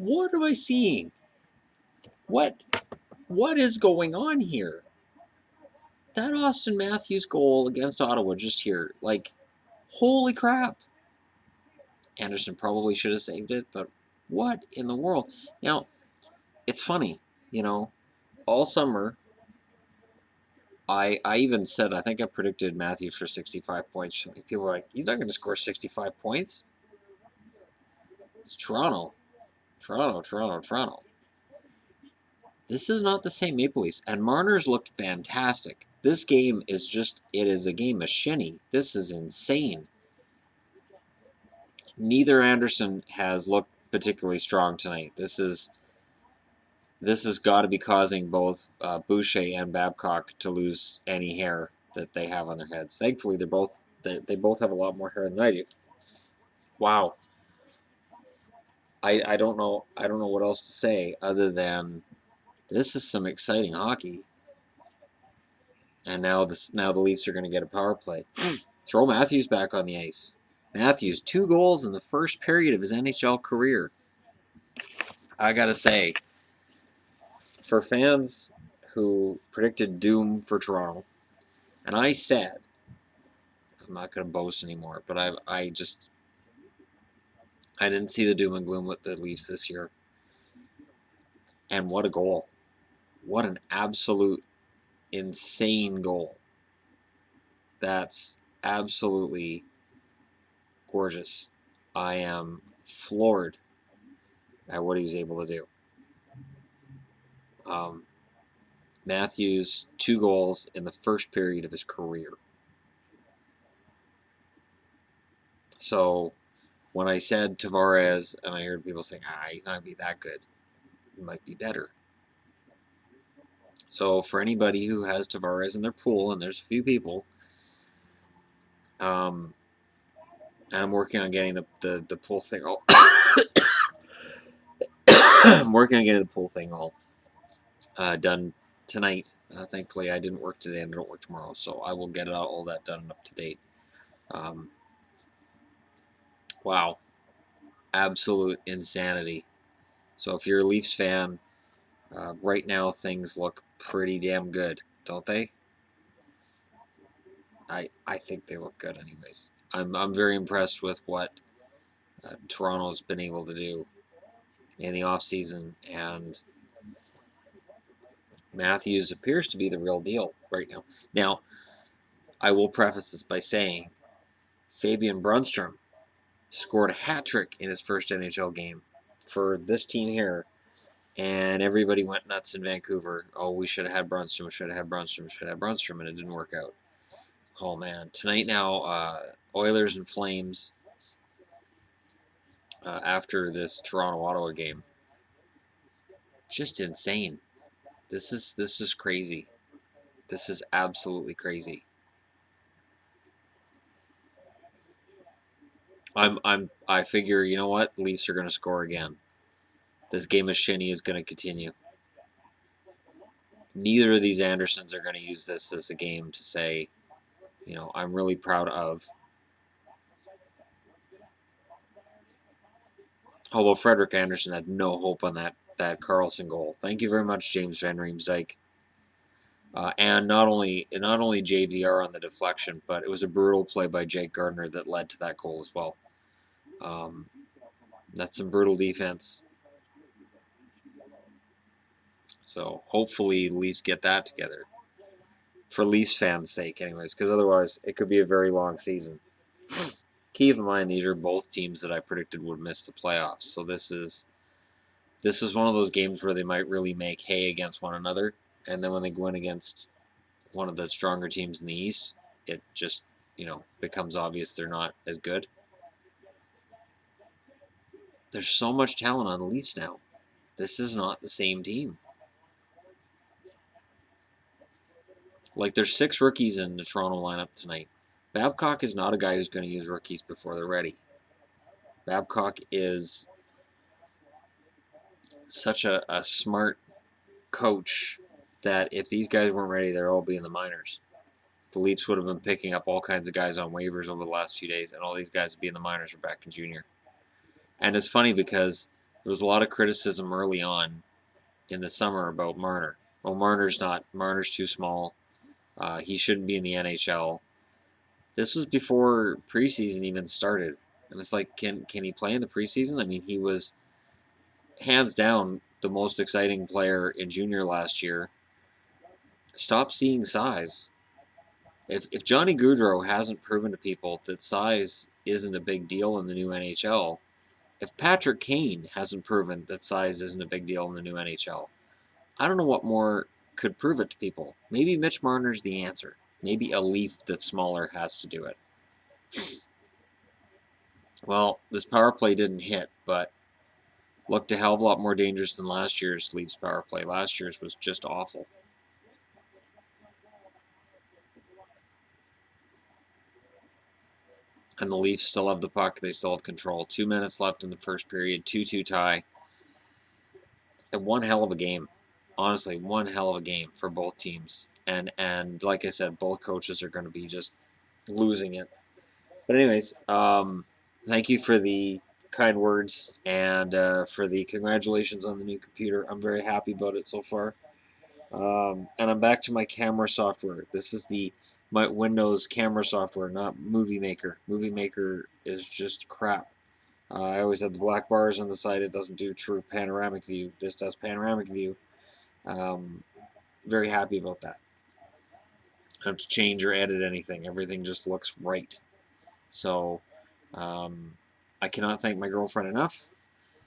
What am I seeing? What is going on here? That Auston Matthews goal against Ottawa just here, like, holy crap. Anderson probably should have saved it, but what in the world? Now, it's funny, you know, all summer, I even said, I think I predicted Matthews for 65 points. People were like, he's not going to score 65 points. It's Toronto. Toronto. This is not the same Maple Leafs, and Marner's looked fantastic. This game is just, it is a game of shinny. This is insane. Neither Anderson has looked particularly strong tonight. This has got to be causing both Boucher and Babcock to lose any hair that they have on their heads. Thankfully, they both have a lot more hair than I do. Wow. I don't know what else to say other than this is some exciting hockey. And now the Leafs are going to get a power play. Throw Matthews back on the ice. Matthews, 2 goals in the first period of his NHL career. I gotta say, for fans who predicted doom for Toronto, and I said, I'm not going to boast anymore, but I didn't see the doom and gloom with the Leafs this year. And what a goal. What an absolute insane goal. That's absolutely gorgeous. I am floored at what he was able to do. Matthews, 2 goals in the first period of his career. So when I said Tavares, and I heard people saying, he's not going to be that good, he might be better. So for anybody who has Tavares in their pool, and there's a few people, and I'm working on getting the pool thing all I'm working on getting the pool thing all done tonight. Thankfully, I didn't work today and I don't work tomorrow, so I will get all that done and up to date. Wow. Absolute insanity. So if you're a Leafs fan, right now things look pretty damn good, don't they? I think they look good anyways. I'm very impressed with what Toronto's been able to do in the offseason, and Matthews appears to be the real deal right now. Now, I will preface this by saying Fabian Brunstrom scored a hat trick in his first NHL game for this team here, and everybody went nuts in Vancouver. Oh, we should have had Brunstrom, and it didn't work out. Oh, man. Tonight now, Oilers and Flames after this Toronto-Ottawa game. Just insane. This is crazy. This is absolutely crazy. I figure, you know what? Leafs are going to score again. This game of shinny is going to continue. Neither of these Andersons are going to use this as a game to say, you know, I'm really proud of. Although Frederik Andersen had no hope on that Carlson goal. Thank you very much, James Van Riemsdyk. And not only JVR on the deflection, but it was a brutal play by Jake Gardiner that led to that goal as well. That's some brutal defense. So hopefully Leafs get that together. For Leafs fans' sake, anyways, because otherwise it could be a very long season. Keep in mind, these are both teams that I predicted would miss the playoffs. So this is one of those games where they might really make hay against one another, and then when they go in against one of the stronger teams in the East, it just, you know, becomes obvious they're not as good. There's so much talent on the Leafs now. This is not the same team. Like, there's 6 rookies in the Toronto lineup tonight. Babcock is not a guy who's going to use rookies before they're ready. Babcock is such a smart coach that if these guys weren't ready, they'd all be in the minors. The Leafs would have been picking up all kinds of guys on waivers over the last few days, and all these guys would be in the minors or back in junior. And it's funny because There was a lot of criticism early on in the summer about Marner. Well, Marner's too small. He shouldn't be in the NHL. This was before preseason even started. And it's like, can he play in the preseason? I mean, he was hands down the most exciting player in junior last year. Stop seeing size. If Johnny Gaudreau hasn't proven to people that size isn't a big deal in the new NHL, if Patrick Kane hasn't proven that size isn't a big deal in the new NHL, I don't know what more could prove it to people. Maybe Mitch Marner's the answer. Maybe a Leaf that's smaller has to do it. Well, this power play didn't hit, but looked a hell of a lot more dangerous than last year's Leafs power play. Last year's was just awful. And the Leafs still have the puck. They still have control. 2 minutes left in the first period. 2-2 tie. And one hell of a game. Honestly, one hell of a game for both teams. And like I said, both coaches are going to be just losing it. But anyways, thank you for the kind words and for the congratulations on the new computer. I'm very happy about it so far. And I'm back to my camera software. This is my Windows camera software, not Movie Maker. Movie Maker is just crap. I always have the black bars on the side. It doesn't do true panoramic view. This does panoramic view. Very happy about that. I don't have to change or edit anything. Everything just looks right. So I cannot thank my girlfriend enough.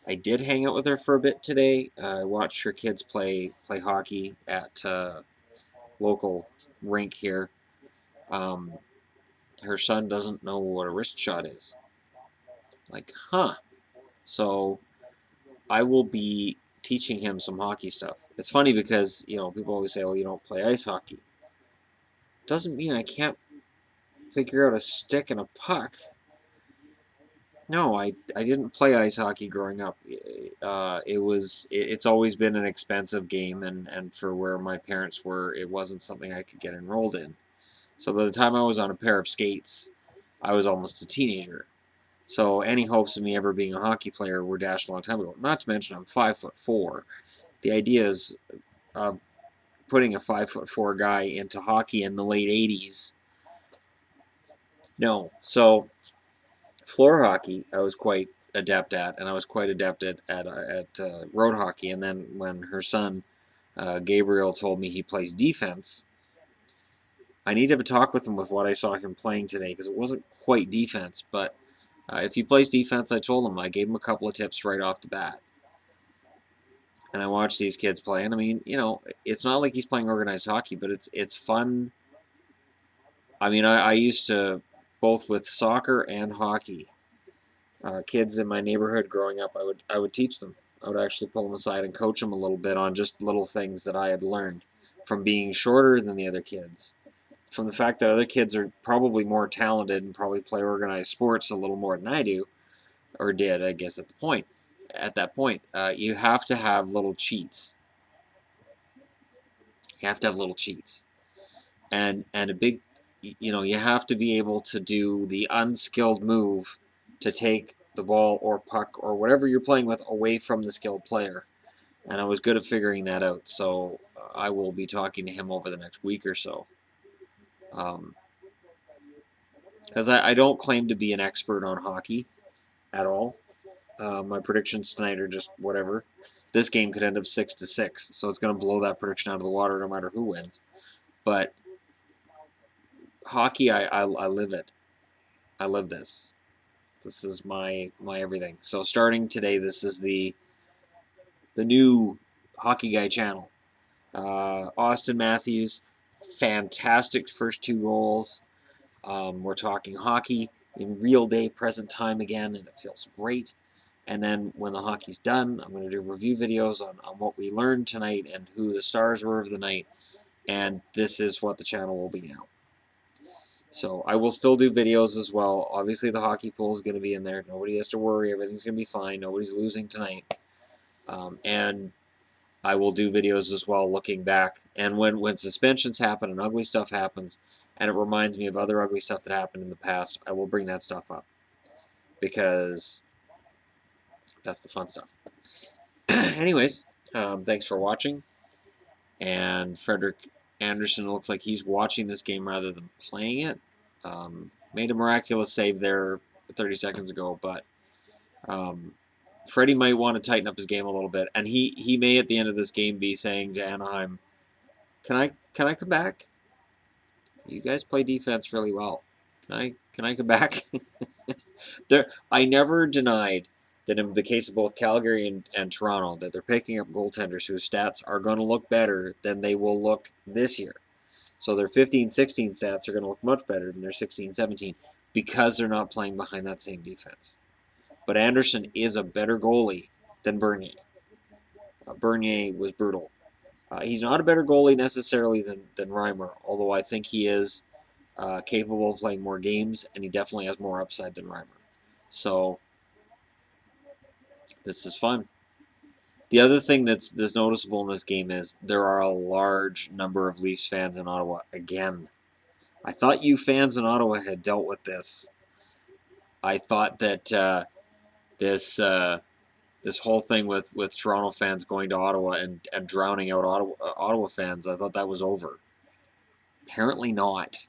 I did hang out with her for a bit today. I watched her kids play hockey at local rink here. Her son doesn't know what a wrist shot is. Like, huh. So I will be teaching him some hockey stuff. It's funny because, people always say, well, you don't play ice hockey. Doesn't mean I can't figure out a stick and a puck. No, I didn't play ice hockey growing up. It's always been an expensive game, and for where my parents were, it wasn't something I could get enrolled in. So by the time I was on a pair of skates, I was almost a teenager. So any hopes of me ever being a hockey player were dashed a long time ago. Not to mention I'm 5'4". The idea is of putting a 5'4" guy into hockey in the late '80s. No, so floor hockey I was quite adept at, and I was quite adept at road hockey. And then when her son Gabriel told me he plays defense, I need to have a talk with him with what I saw him playing today, because it wasn't quite defense, but if he plays defense, I told him, I gave him a couple of tips right off the bat. And I watched these kids play, and I mean, it's not like he's playing organized hockey, but it's fun. I mean, I used to, both with soccer and hockey, kids in my neighborhood growing up, I would teach them. I would actually pull them aside and coach them a little bit on just little things that I had learned from being shorter than the other kids, from the fact that other kids are probably more talented and probably play organized sports a little more than I do, or did, I guess, at that point. You have to have little cheats. You have to have little cheats. And a big, you have to be able to do the unskilled move to take the ball or puck or whatever you're playing with away from the skilled player. And I was good at figuring that out, so I will be talking to him over the next week or so. Because I don't claim to be an expert on hockey at all. My predictions tonight are just whatever. This game could end up 6-6, so it's going to blow that prediction out of the water no matter who wins. But hockey, I live it. I live this. This is my everything. So starting today, this is the new Hockey Guy channel. Auston Matthews, fantastic first 2 goals. We're talking hockey in real day, present time again, and it feels great. And then when the hockey's done, I'm going to do review videos on what we learned tonight and who the stars were of the night. And this is what the channel will be now. So I will still do videos as well. Obviously the hockey pool is going to be in there. Nobody has to worry. Everything's going to be fine. Nobody's losing tonight. And I will do videos as well looking back. And when suspensions happen and ugly stuff happens, and it reminds me of other ugly stuff that happened in the past, I will bring that stuff up. Because That's the fun stuff. Anyways, thanks for watching. And Frederick Anderson looks like he's watching this game rather than playing it. Made a miraculous save there 30 seconds ago, but Freddie might want to tighten up his game a little bit, and he may at the end of this game be saying to Anaheim, "Can I come back? You guys play defense really well. Can I come back?" I never denied that in the case of both Calgary and Toronto that they're picking up goaltenders whose stats are going to look better than they will look this year. So their 15-16 stats are going to look much better than their 16-17 because they're not playing behind that same defense. But Anderson is a better goalie than Bernier. Bernier was brutal. He's not a better goalie necessarily than Reimer, although I think he is capable of playing more games, and he definitely has more upside than Reimer. So this is fun. The other thing that's noticeable in this game is there are a large number of Leafs fans in Ottawa again. I thought you fans in Ottawa had dealt with this. I thought that this whole thing with Toronto fans going to Ottawa and drowning out Ottawa fans, I thought that was over. Apparently not.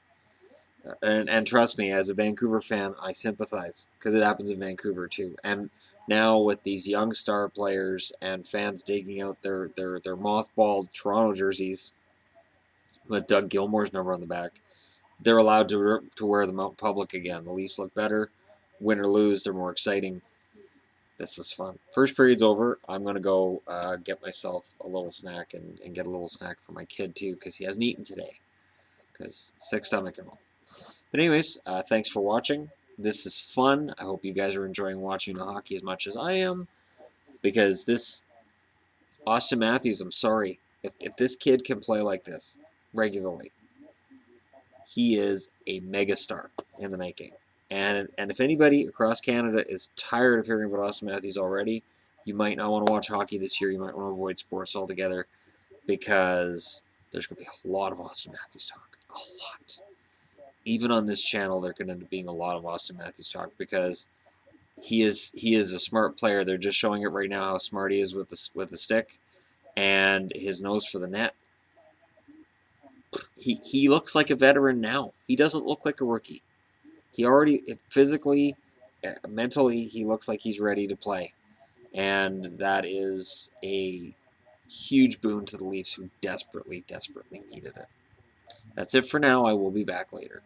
And trust me, as a Vancouver fan, I sympathize because it happens in Vancouver too. And now with these young star players and fans digging out their mothballed Toronto jerseys with Doug Gilmour's number on the back, they're allowed to wear them out in public again. The Leafs look better. Win or lose, they're more exciting. This is fun. First period's over. I'm going to go get myself a little snack and get a little snack for my kid too because he hasn't eaten today because sick stomach and all. But anyways, thanks for watching. This is fun. I hope you guys are enjoying watching the hockey as much as I am because this Auston Matthews, I'm sorry. If this kid can play like this regularly, he is a megastar in the making. And if anybody across Canada is tired of hearing about Auston Matthews already, you might not want to watch hockey this year. You might want to avoid sports altogether because there's going to be a lot of Auston Matthews talk. A lot. Even on this channel, there can end up being a lot of Auston Matthews talk because he is a smart player. They're just showing it right now how smart he is with the stick and his nose for the net. He looks like a veteran now. He doesn't look like a rookie. He already physically, mentally, he looks like he's ready to play, and that is a huge boon to the Leafs who desperately needed it. That's it for now. I will be back later.